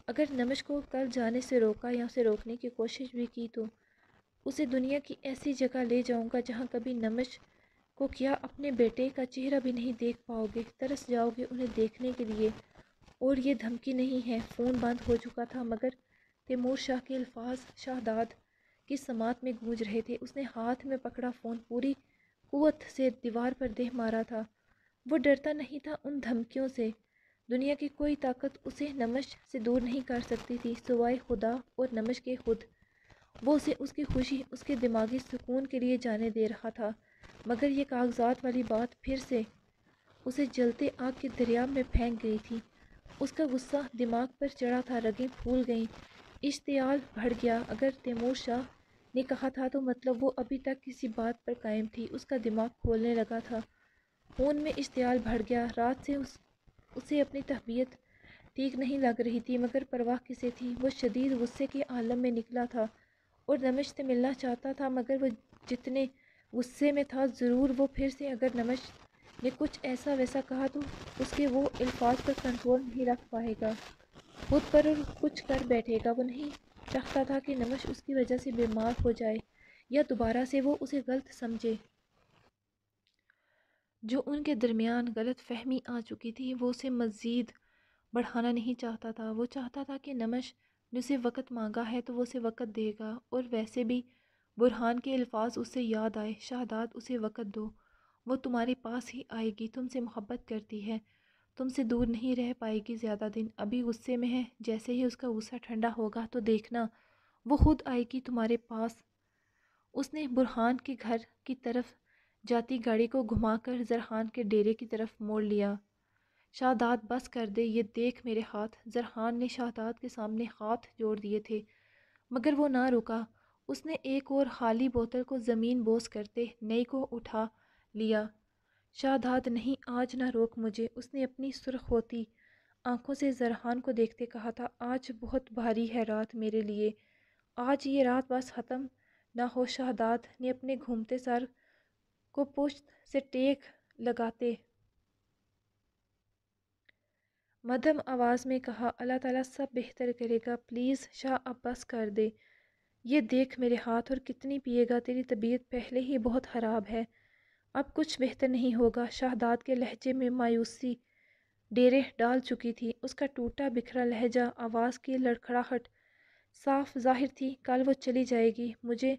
اگر نمش کو کل جانے سے روکا یا اسے روکنے کی کوشش بھی کی تو اسے دنیا کی ایسی جگہ لے جاؤں گا جہاں کبھی نمش کو کیا اپنے بیٹے کا چہرہ بھی نہیں دیکھ پاؤ گے، ترس جاؤ گے انہیں دیکھنے کے لیے۔ اور یہ دھمکی نہیں ہے۔ فون بند ہو چکا تھا، مگر تیمور شاہ کے الفاظ شہزاد کی سماعت میں گونج رہے تھے۔ اس نے ہاتھ میں پکڑا فون پوری قوت سے دیوار پر دے مارا تھا۔ وہ ڈرتا نہیں تھا ان دھمکیوں سے، دنیا کی کوئی طاقت اسے نمش سے دور نہیں کر سکتی تھی سوائے خدا اور نمش کے خود۔ وہ اسے اس کی خوشی، اس کے دماغی سکون کے لیے جانے دے رہا تھا، مگر یہ کاغذات والی بات پھر سے اسے جلتے آگ کے دریا میں پھینک گئی تھی۔ اس کا غصہ دماغ پر چڑھا تھا، رگیں پھول گئیں، اشتعال بڑھ گیا۔ اگر تیمور شاہ نے کہا تھا تو مطلب وہ ابھی تک کسی بات پر قائم تھی۔ اس کا دماغ کھولنے لگا تھا، خون میں اشتعال بڑھ گیا۔ رات سے اسے اپنی طبیعت ٹھیک نہیں لگ رہی تھی، مگر پرواہ کسے تھی؟ وہ شدید غصے کے عالم میں نکلا تھا اور نمش سے ملنا چاہتا تھا، مگر وہ جتنے غصے میں تھا، ضرور وہ پھر سے اگر نمش نے کچھ ایسا ویسا کہا تو اس کے وہ الفاظ پر کنٹرول نہیں رکھ پائے گا، خود پر اور کچھ کر بیٹھے گا۔ وہ نہیں چاہتا تھا کہ نمش اس کی وجہ سے بیمار ہو جائے یا دوبارہ سے وہ اسے غلط سمجھے۔ جو ان کے درمیان غلط فہمی آ چکی تھی، وہ اسے مزید بڑھانا نہیں چاہتا تھا۔ وہ چاہتا تھا کہ نمش نے اسے وقت مانگا ہے تو وہ اسے وقت دے گا، اور ویسے بھی برہان کے الفاظ اسے یاد آئے، شہزاد اسے وقت دو، وہ تمہارے پاس ہی آئے گی، تم سے محبت کرتی ہے، تم سے دور نہیں رہ پائے گی زیادہ دن، ابھی غصے میں ہے، جیسے ہی اس کا غصہ ٹھنڈا ہوگا تو دیکھنا وہ خود آئے گی تمہارے پاس۔ اس نے برہان کے گھر کی طرف جاتی گاڑی کو گھما کر زرحان کے ڈیرے کی طرف موڑ لیا۔ شہزاد بس کر دے، یہ دیکھ میرے ہاتھ۔ زرحان نے شہزاد کے سامنے ہاتھ جوڑ دیے تھے، مگر وہ نہ رکا۔ اس نے ایک اور خالی بوتل کو زمین بوس کرتے نئی کو اٹھا لیا۔ شہزاد نہیں، آج نہ روک مجھے، اس نے اپنی سرخ ہوتی آنکھوں سے زرحان کو دیکھتے کہا تھا۔ آج بہت بھاری ہے رات میرے لیے، آج یہ رات بس ختم نہ ہو۔ شہزاد نے اپنے گھومتے سر کو پشت سے ٹیک لگاتے مدھم آواز میں کہا، اللہ تعالیٰ سب بہتر کرے گا، پلیز شاہ اب بس کر دے، یہ دیکھ میرے ہاتھ، اور کتنی پیے گا، تیری طبیعت پہلے ہی بہت خراب ہے، اب کچھ بہتر نہیں ہوگا۔ شہزاد کے لہجے میں مایوسی ڈیرے ڈال چکی تھی، اس کا ٹوٹا بکھرا لہجہ، آواز کی لڑکھڑاہٹ صاف ظاہر تھی۔ کل وہ چلی جائے گی، مجھے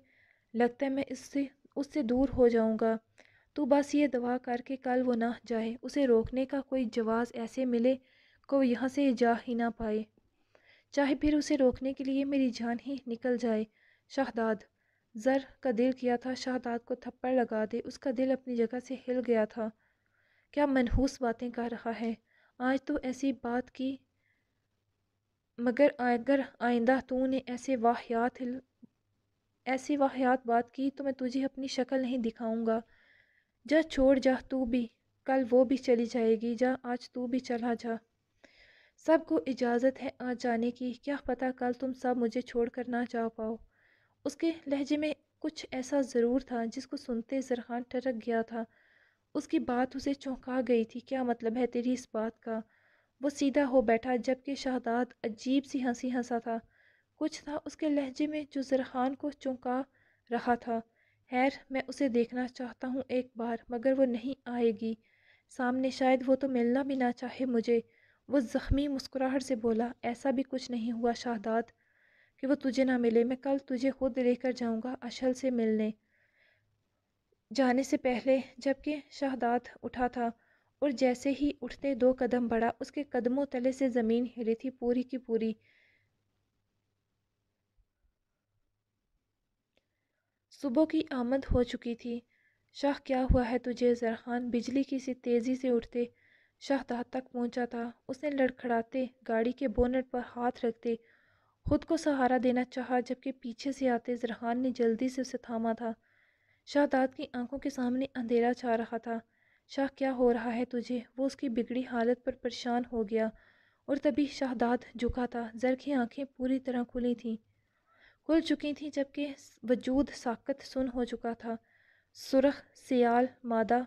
لگتا ہے میں اس سے دور ہو جاؤں گا، تو بس یہ دعا کر کے کل وہ نہ جائے، اسے روکنے کا کوئی جواز ایسے ملے کہ وہ یہاں سے جا ہی نہ پائے، چاہے پھر اسے روکنے کے لیے میری جان ہی نکل جائے۔ شہزاد زر کا دل کیا تھا شہزاد کو تھپڑ لگا دے، اس کا دل اپنی جگہ سے ہل گیا تھا۔ کیا منحوس باتیں کر رہا ہے، آج تو ایسی بات کی، مگر اگر آئندہ تو نے ایسی واہیات بات کی تو میں تجھے اپنی شکل نہیں دکھاؤں گا۔ جا چھوڑ جا، تو بھی کل وہ بھی چلی جائے گی، جا آج تو بھی چلا جا، سب کو اجازت ہے آج جانے کی، کیا پتہ کل تم سب مجھے چھوڑ کر نہ جا پاؤ۔ اس کے لہجے میں کچھ ایسا ضرور تھا جس کو سنتے زرحان ٹھڑک گیا تھا، اس کی بات اسے چونکا گئی تھی۔ کیا مطلب ہے تیری اس بات کا؟ وہ سیدھا ہو بیٹھا جبکہ شہزاد عجیب سی ہنسی ہنسا تھا۔ کچھ تھا اس کے لہجے میں جو زرخان کو چونکا رہا تھا۔ خیر میں اسے دیکھنا چاہتا ہوں ایک بار، مگر وہ نہیں آئے گی سامنے، شاید وہ تو ملنا بھی نہ چاہے مجھے۔ وہ زخمی مسکراہٹ سے بولا، ایسا بھی کچھ نہیں ہوا شہزاد کہ وہ تجھے نہ ملے، میں کل تجھے خود لے کر جاؤں گا اشل سے ملنے۔ جانے سے پہلے جبکہ شہزاد اٹھا تھا اور جیسے ہی اٹھتے 2 قدم بڑھا، اس کے قدموں تلے سے زمین ہلی تھی پوری کی پوری۔ صبح کی آمد ہو چکی تھی۔ شاہ کیا ہوا ہے تجھے؟ زرخان بجلی کی سی تیزی سے اٹھتے شہزاد تک پہنچا تھا۔ اس نے لڑکھڑاتے گاڑی کے بونٹ پر ہاتھ رکھتے خود کو سہارا دینا چاہا، جبکہ پیچھے سے آتے زرخان نے جلدی سے اسے تھاما تھا۔ شہزاد کی آنکھوں کے سامنے اندھیرا چھا رہا تھا۔ شاہ کیا ہو رہا ہے تجھے؟ وہ اس کی بگڑی حالت پر پریشان ہو گیا، اور تبھی شہزاد جھکا تھا۔ زر کی آنکھیں پوری طرح کھل چکی تھیں جبکہ وجود ساکت سن ہو چکا تھا۔ سرخ سیال مادہ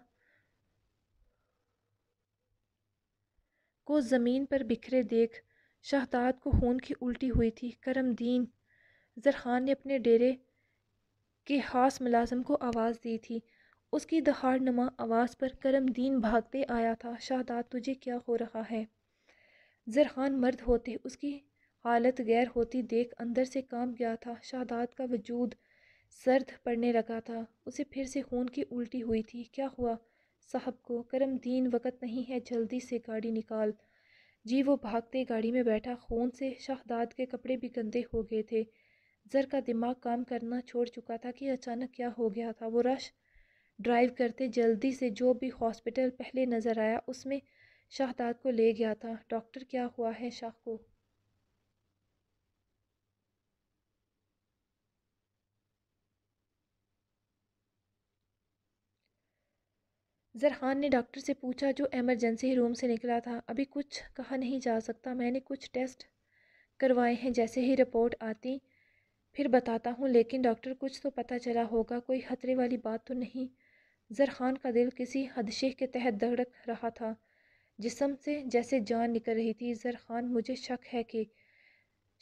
کو زمین پر بکھرے دیکھ شہزاد کو خون کی الٹی ہوئی تھی۔ کرم دین! زرخان نے اپنے ڈیرے کے خاص ملازم کو آواز دی تھی۔ اس کی دہاڑ نما آواز پر کرم دین بھاگتے آیا تھا۔ شہزاد تجھے کیا ہو رہا ہے؟ زرخان مرد ہوتے اس کی حالت غیر ہوتی دیکھ اندر سے کانپ گیا تھا۔ شہزاد کا وجود سرد پڑنے لگا تھا۔ اسے پھر سے خون کی الٹی ہوئی تھی۔ کیا ہوا صاحب کو؟ کرم دین وقت نہیں ہے، جلدی سے گاڑی نکال۔ جی وہ بھاگتے گاڑی میں بیٹھا۔ خون سے شہزاد کے کپڑے بھی گندے ہو گئے تھے۔ زر کا دماغ کام کرنا چھوڑ چکا تھا کہ اچانک کیا ہو گیا تھا۔ وہ رش ڈرائیو کرتے جلدی سے جو بھی ہاسپٹل پہلے نظر آیا اس میں شہزاد کو لے گیا تھا۔ ڈاکٹر کیا ہوا ہے شاہ کو؟ زرخان نے ڈاکٹر سے پوچھا جو ایمرجنسی روم سے نکلا تھا۔ ابھی کچھ کہا نہیں جا سکتا، میں نے کچھ ٹیسٹ کروائے ہیں، جیسے ہی رپورٹ آتی پھر بتاتا ہوں، لیکن ڈاکٹر کچھ تو پتہ چلا ہوگا، کوئی خطرے والی بات تو نہیں؟ زرخان کا دل کسی خدشے کے تحت دھڑک رہا تھا، جسم سے جیسے جان نکل رہی تھی۔ زرخان مجھے شک ہے کہ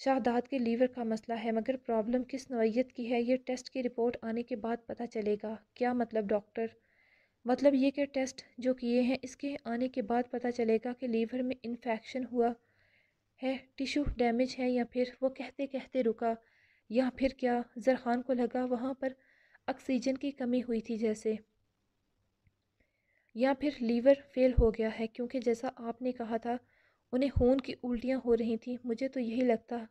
شہزاد کے لیور کا مسئلہ ہے، مگر پرابلم کس نوعیت کی ہے یہ ٹیسٹ کی رپورٹ آنے کے بعد پتہ چلے گا۔ کیا مطلب ڈاکٹر؟ مطلب یہ کہ ٹیسٹ جو کیے ہیں اس کے آنے کے بعد پتہ چلے گا کہ لیور میں انفیکشن ہوا ہے، ٹیشو ڈیمیج ہے، یا پھر وہ کہتے کہتے رکا، یا پھر کیا؟ زرخان کو لگا وہاں پر آکسیجن کی کمی ہوئی تھی جیسے، یا پھر لیور فیل ہو گیا ہے، کیونکہ جیسا آپ نے کہا تھا انہیں خون کی الٹیاں ہو رہی تھیں۔ مجھے تو یہی لگتا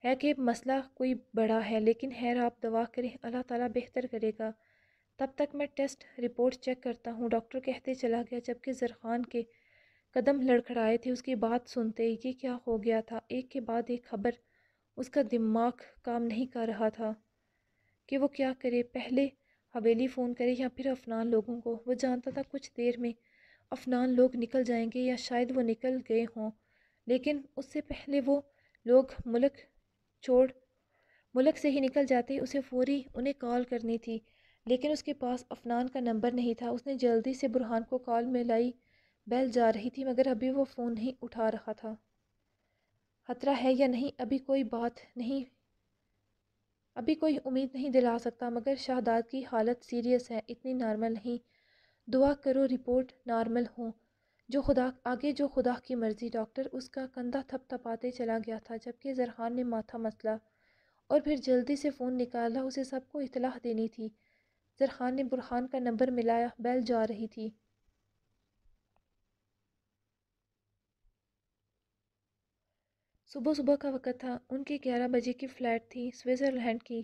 ہے کہ مسئلہ کوئی بڑا ہے، لیکن خیر آپ دعا کریں، اللہ تعالیٰ بہتر کرے گا۔ تب تک میں ٹیسٹ رپورٹ چیک کرتا ہوں، ڈاکٹر کہتے چلا گیا جبکہ زرخان کے قدم لڑکھڑائے تھے اس کی بات سنتے۔ یہ کیا ہو گیا تھا؟ ایک کے بعد ایک خبر، اس کا دماغ کام نہیں کر رہا تھا کہ وہ کیا کرے، پہلے حویلی فون کرے یا پھر افنان لوگوں کو۔ وہ جانتا تھا کچھ دیر میں افنان لوگ نکل جائیں گے، یا شاید وہ نکل گئے ہوں، لیکن اس سے پہلے وہ لوگ ملک سے ہی نکل جاتے، اسے فوری انہیں کال کرنی تھی، لیکن اس کے پاس افنان کا نمبر نہیں تھا۔ اس نے جلدی سے برہان کو کال ملائی، بیل جا رہی تھی مگر ابھی وہ فون نہیں اٹھا رہا تھا۔ خطرہ ہے یا نہیں ابھی کوئی بات نہیں، ابھی کوئی امید نہیں دلا سکتا، مگر شہزاد کی حالت سیریس ہے، اتنی نارمل نہیں۔ دعا کرو رپورٹ نارمل ہو، جو خدا کی مرضی۔ ڈاکٹر اس کا کندھا تھپ تھپاتے چلا گیا تھا جبکہ زرخان نے ماتھا مسلا اور پھر جلدی سے فون نکالا، اسے سب کو اطلاع دینی تھی۔ زرخان نے برہان کا نمبر ملایا، بیل جا رہی تھی۔ صبح صبح کا وقت تھا، ان کی 11 بجے کی فلائٹ تھی سوئٹزرلینڈ کی۔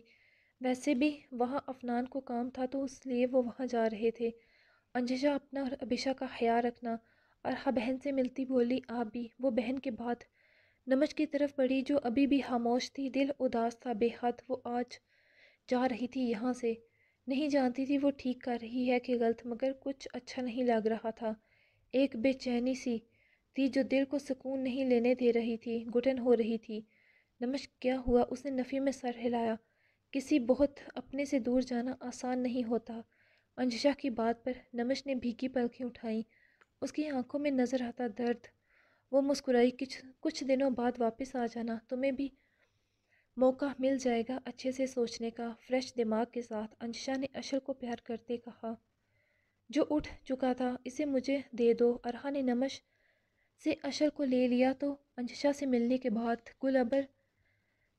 ویسے بھی وہاں افنان کو کام تھا تو اس لیے وہ وہاں جا رہے تھے۔ انجشا اپنا اور ابیشا کا خیال رکھنا۔ ارحا بہن سے ملتی بولی، آپ بھی۔ وہ بہن کے بعد نمش کی طرف بڑھی جو ابھی بھی خاموش تھی، دل اداس تھا بے حد۔ وہ آج جا رہی تھی یہاں سے، نہیں جانتی تھی وہ ٹھیک کر رہی ہے کہ غلط، مگر کچھ اچھا نہیں لگ رہا تھا۔ ایک بے چینی سی تھی جو دل کو سکون نہیں لینے دے رہی تھی، گھٹن ہو رہی تھی۔ نمش کیا ہوا؟ اس نے نفی میں سر ہلایا۔ کسی بہت اپنے سے دور جانا آسان نہیں ہوتا، انجشا کی بات پر نمش نے بھیگی پلکیں اٹھائیں۔ اس کی آنکھوں میں نظر آتا درد۔ وہ مسکرائی، کچھ دنوں بعد واپس آ جانا، تمہیں بھی موقع مل جائے گا اچھے سے سوچنے کا۔ فریش دماغ کے ساتھ انجشا نے اشر کو پیار کرتے کہا، جو اٹھ چکا تھا، اسے مجھے دے دو۔ ارہا نے نمش سے اشر کو لے لیا تو انجشا سے ملنے کے بعد گل ابر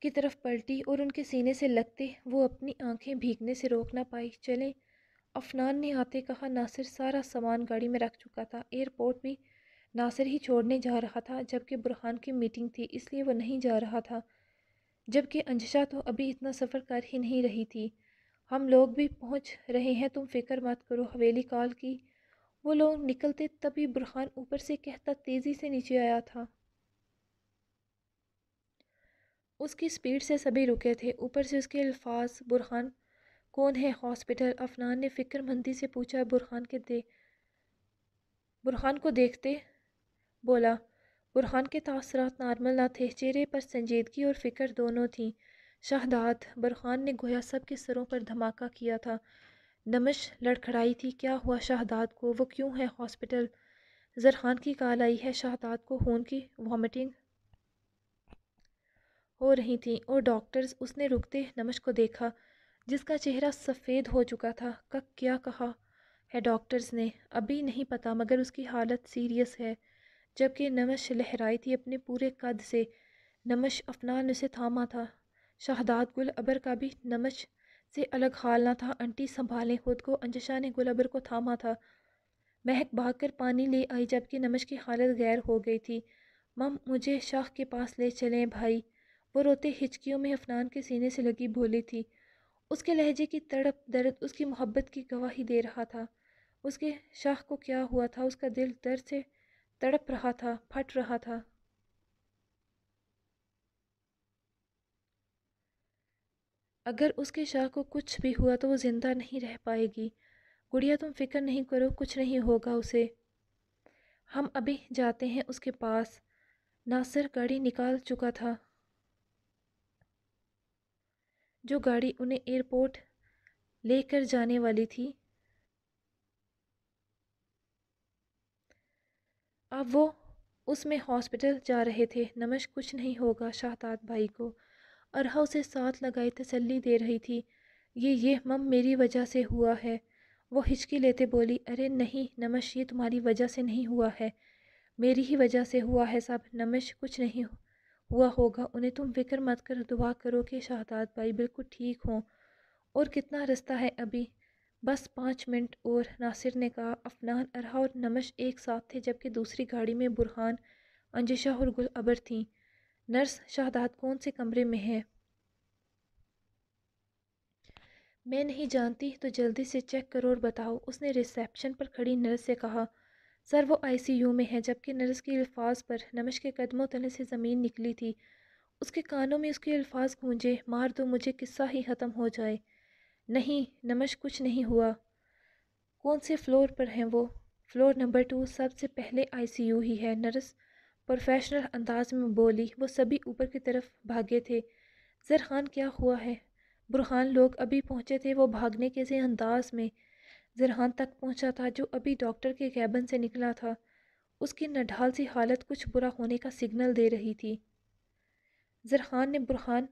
کی طرف پلٹی اور ان کے سینے سے لگتے وہ اپنی آنکھیں بھیگنے سے روک نہ پائی۔ چلیں، افنان نے آتے کہا۔ ناصر سارا سامان گاڑی میں رکھ چکا تھا۔ ایئرپورٹ بھی ناصر ہی چھوڑنے جا رہا تھا، جبکہ برہان کی میٹنگ تھی اس لیے وہ نہیں جا رہا تھا، جبکہ انجشا تو ابھی اتنا سفر کر ہی نہیں رہی تھی۔ ہم لوگ بھی پہنچ رہے ہیں، تم فکر مت کرو، حویلی کال کی۔ وہ لوگ نکلتے تبھی برہان اوپر سے کہتا تیزی سے نیچے آیا تھا۔ اس کی سپیڈ سے سبھی رکے تھے، اوپر سے اس کے الفاظ۔ برہان کون ہے؟ ہاسپٹل؟ افنان نے فکر مندی سے پوچھا۔ برہان کو دیکھتے بولا۔ برہان کے تاثرات نارمل نہ تھے، چہرے پر سنجیدگی اور فکر دونوں تھیں۔ شہداد، برہان نے گویا سب کے سروں پر دھماکہ کیا تھا۔ نمش لڑکھڑائی تھی، کیا ہوا شہداد کو؟ وہ کیوں ہے ہاسپٹل؟ زرحان کی کال آئی ہے، شہداد کو خون کی وامٹنگ ہو رہی تھی اور ڈاکٹرز۔ اس نے رکتے نمش کو دیکھا جس کا چہرہ سفید ہو چکا تھا۔ کیا کہا ہے ڈاکٹرز نے؟ ابھی نہیں پتا، مگر اس کی حالت سیریس ہے۔ جبکہ نمش لہرائی تھی اپنے پورے قد سے۔ نمش، افنان نے اسے تھاما تھا۔ شہداد، گل ابر کا بھی نمش سے الگ حال نہ تھا۔ انٹی سنبھالیں خود کو۔ انجشا نے گل ابر کو تھاما تھا۔ مہک بھاگ کر پانی لے آئی جبکہ نمش کی حالت غیر ہو گئی تھی۔ مم، مجھے شاخ کے پاس لے چلیں بھائی، وہ روتے ہچکیوں میں افنان کے سینے سے لگی بولی تھی۔ اس کے لہجے کی تڑپ درد اس کی محبت کی گواہی دے رہا تھا۔ اس کے شاخ کو کیا ہوا تھا؟ اس کا دل درد سے تڑپ رہا تھا، پھٹ رہا تھا۔ اگر اس کے شاہ کو کچھ بھی ہوا تو وہ زندہ نہیں رہ پائے گی۔ گڑیا تم فکر نہیں کرو، کچھ نہیں ہوگا اسے۔ ہم ابھی جاتے ہیں اس کے پاس۔ ناصر گاڑی نکال چکا تھا، جو گاڑی انہیں ایئرپورٹ لے کر جانے والی تھی۔ اب وہ اس میں ہاسپٹل جا رہے تھے۔ نمش، کچھ نہیں ہوگا شہداد بھائی کو۔ ارہا اسے ساتھ لگائے تسلی دے رہی تھی۔ یہ مم میری وجہ سے ہوا ہے، وہ ہچکی لیتے بولی۔ ارے نہیں نمش، یہ تمہاری وجہ سے نہیں ہوا ہے، میری ہی وجہ سے ہوا ہے سب۔ نمش، کچھ نہیں ہوا ہوگا انہیں، تم فکر مت کر، دعا کرو کہ شہداد بھائی بالکل ٹھیک ہوں۔ اور کتنا رستہ ہے ابھی؟ بس 5 منٹ اور، ناصر نے کہا۔ افنان، ارہا اور نمش ایک ساتھ تھے جبکہ دوسری گاڑی میں برہان، انجشا اور گل ابر تھیں۔ نرس، شہداد کون سے کمرے میں ہے؟ میں نہیں جانتی، تو جلدی سے چیک کرو اور بتاؤ، اس نے ریسیپشن پر کھڑی نرس سے کہا۔ سر، وہ آئی سی یو میں ہے۔ جبکہ نرس کے الفاظ پر نمش کے قدموں تلے سے زمین نکلی تھی۔ اس کے کانوں میں اس کے الفاظ گونجے، مار دو مجھے، قصہ ہی ختم ہو جائے۔ نہیں نمش، کچھ نہیں ہوا۔ کون سے فلور پر ہیں وہ؟ فلور نمبر 2، سب سے پہلے آئی سی یو ہی ہے، نرس پروفیشنل انداز میں بولی۔ وہ سبھی اوپر کی طرف بھاگے تھے۔ زرحان، کیا ہوا ہے؟ برہان، لوگ ابھی پہنچے تھے، وہ بھاگنے کے سے انداز میں زرحان تک پہنچا تھا جو ابھی ڈاکٹر کے کیبن سے نکلا تھا۔ اس کی نڈھال سی حالت کچھ برا ہونے کا سگنل دے رہی تھی۔ زرحان نے برہان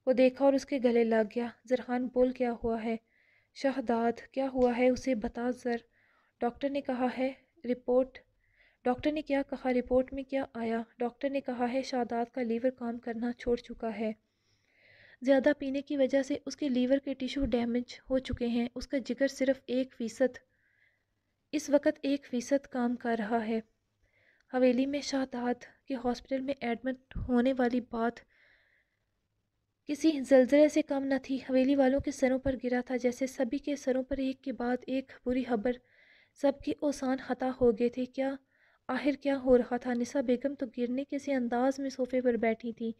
کو دیکھا اور اس کے گلے لگ گیا۔ زرحان، بول کیا ہوا ہے؟ شہداد، کیا ہوا ہے اسے بتا زر۔ ڈاکٹر نے کہا ہے رپورٹ۔ ڈاکٹر نے کیا کہا؟ رپورٹ میں کیا آیا؟ ڈاکٹر نے کہا ہے شہداد کا لیور کام کرنا چھوڑ چکا ہے، زیادہ پینے کی وجہ سے اس کے لیور کے ٹیشو ڈیمیج ہو چکے ہیں۔ اس کا جگر صرف 1% اس وقت 1% کام کر رہا ہے۔ حویلی میں شہداد کے ہاسپٹل میں ایڈمٹ ہونے والی بات کسی زلزلے سے کم نہ تھی۔ حویلی والوں کے سروں پر گرا تھا جیسے سبھی کے سروں پر ایک کے بعد ایک بری خبر۔ سب کے اوزان خطا ہو گئے تھے۔ آخر کیا ہو رہا تھا؟ نسا بیگم تو گرنے کے سے انداز میں صوفے پر بیٹھی تھی۔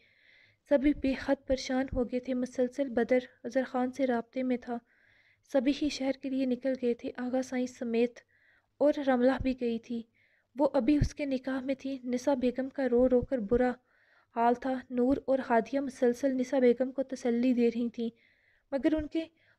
سبھی بے حد پریشان ہو گئے تھے۔ مسلسل بدر اظہر خان سے رابطے میں تھا، سبھی ہی شہر کے لیے نکل گئے تھے، آغا سائیں سمیت، اور رملہ بھی گئی تھی، وہ ابھی اس کے نکاح میں تھی۔ نسا بیگم کا رو رو کر برا حال تھا۔ نور اور ہادیہ مسلسل نسا بیگم کو تسلی دے رہی تھیں، مگر ان کے